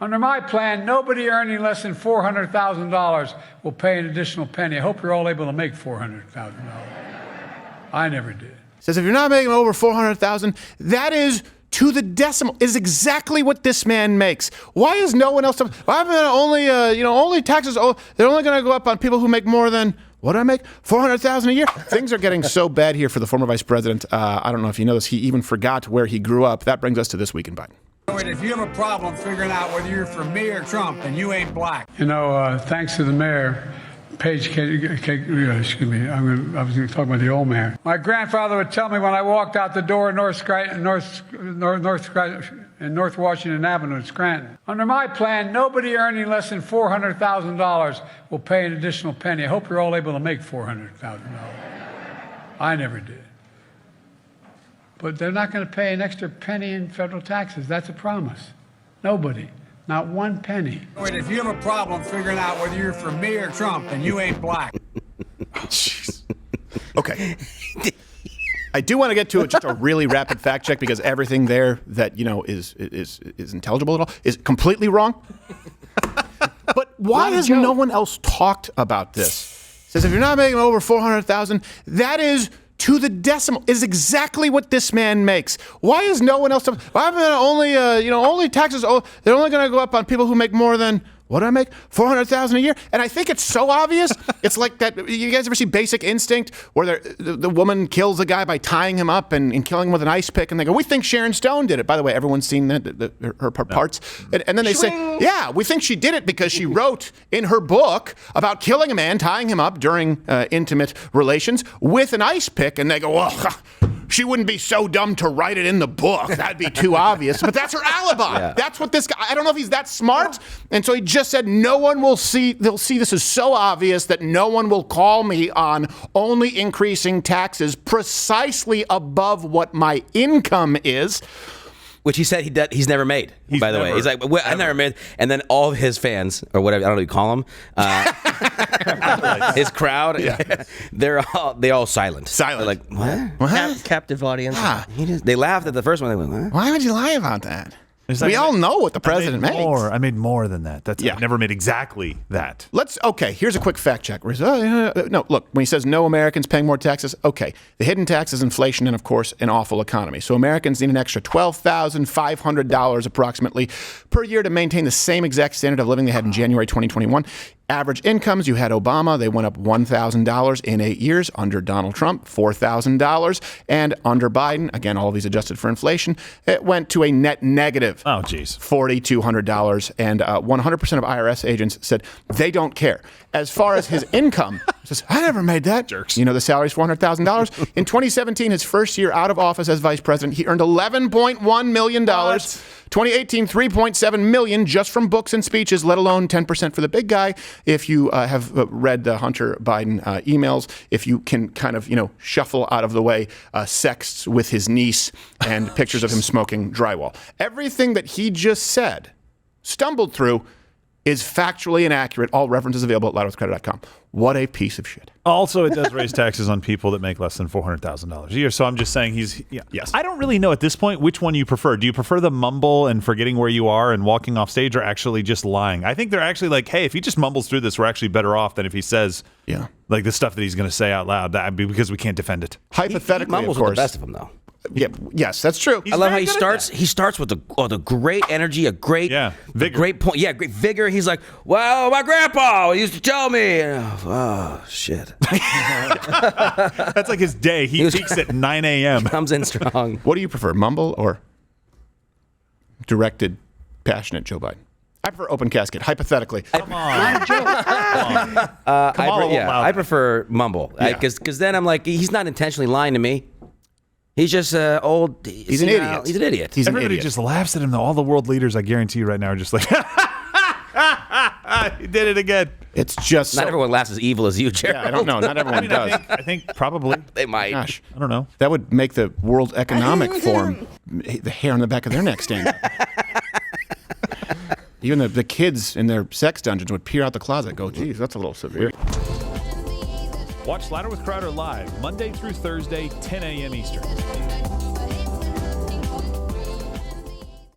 Under my plan, nobody earning less than $400,000 will pay an additional penny. I hope you're all able to make $400,000. I never did. Says if you're not making over $400,000, that is to the decimal, is exactly what this man makes. Why is no one else? Why am only taxes? Oh, they're only going to go up on people who make more than. What do I make? $400,000 a year? Things are getting so bad here for the former vice president. I don't know if you know this. He even forgot where he grew up. That brings us to This Week in Biden. If you have a problem figuring out whether you're for me or Trump, then you ain't black. You know, thanks to the mayor, excuse me, I was going to talk about the old mayor. My grandfather would tell me when I walked out the door in North Washington Avenue in Scranton. Under my plan, nobody earning less than $400,000 will pay an additional penny. I hope you're all able to make $400,000. I never did. But they're not going to pay an extra penny in federal taxes. That's a promise. Nobody. Not one penny. If you have a problem figuring out whether you're for me or Trump, then you ain't black. Jeez. Okay. I do want to get to just a really rapid fact check because everything there that, is intelligible at all is completely wrong. But why has no one else talked about this? It says if you're not making over $400,000, that is to the decimal, is exactly what this man makes. Why is no one else? Why am only taxes? Oh, they're only going to go up on people who make more than. What do I make? $400,000 a year? And I think it's so obvious. It's like that. You guys ever see Basic Instinct where the woman kills a guy by tying him up and killing him with an ice pick? And they go, we think Sharon Stone did it. By the way, everyone's seen that, her parts. And then they say, yeah, we think she did it because she wrote in her book about killing a man, tying him up during intimate relations with an ice pick. And they go, well, she wouldn't be so dumb to write it in the book. That'd be too obvious. But that's her alibi. Yeah. That's what this guy, I don't know if he's that smart. And so he just said no one will see, they'll see this is so obvious that no one will call me on only increasing taxes precisely above what my income is. Which he said he's never made, by the way. He's like, well, I never made. And then all of his fans, or whatever, I don't know what you call them, his crowd, they all silent. Silent. They're like, what? Captive audience. Ah, they laughed at the first one. They went, what? Why would you lie about that? We all know what the president makes. I made more than that. I never made exactly that. Here's a quick fact check. No, look, when he says no Americans paying more taxes, okay, the hidden tax is inflation and, of course, an awful economy. So Americans need an extra $12,500 approximately per year to maintain the same exact standard of living they had in January 2021. Average incomes, you had Obama, they went up $1,000 in 8 years. Under Donald Trump, $4,000. And under Biden, again, all of these adjusted for inflation, it went to a net negative. Oh, geez. $4,200. And 100% of IRS agents said they don't care. As far as his income, says, I never made that. Jerks. The salary's $400,000. In 2017, his first year out of office as vice president, he earned $11.1 million. 2018, $3.7 million just from books and speeches, let alone 10% for the big guy. If you have read the Hunter Biden emails, if you can kind of, shuffle out of the way sexts with his niece and pictures of him smoking drywall. Everything that he just said, stumbled through, is factually inaccurate. All references available at loudwithcrowder.com. What a piece of shit. Also, it does raise taxes on people that make less than $400,000 a year. So I'm just saying yes. I don't really know at this point which one you prefer. Do you prefer the mumble and forgetting where you are and walking off stage, or actually just lying? I think they're actually like, hey, if he just mumbles through this, we're actually better off than if he says like the stuff that he's going to say out loud. That'd be because we can't defend it. Hypothetically, he mumbles of course. With the best of them, though. Yeah, yes, that's true. I love how he starts. He starts with the great energy, a great vigor. Great point. Yeah, great vigor. He's like, "Well, my grandpa used to tell me." Oh shit! That's like his day. He peaks at 9 a.m. Comes in strong. What do you prefer, mumble or directed, passionate Joe Biden? I prefer open casket. Hypothetically, come on. I prefer mumble because then I'm like, he's not intentionally lying to me. He's just old. He's an idiot. He's an idiot. Everybody just laughs at him, though. All the world leaders, I guarantee you right now, are just like, he did it again. It's just not everyone laughs as evil as you, Gerald. Yeah, I don't know. Not everyone does. I think probably. They might. Gosh, I don't know. That would make the World Economic Forum, the hair on the back of their neck stand up. Even the kids in their sex dungeons would peer out the closet and go, geez, that's a little severe. Watch Louder with Crowder live Monday through Thursday, 10 a.m. Eastern.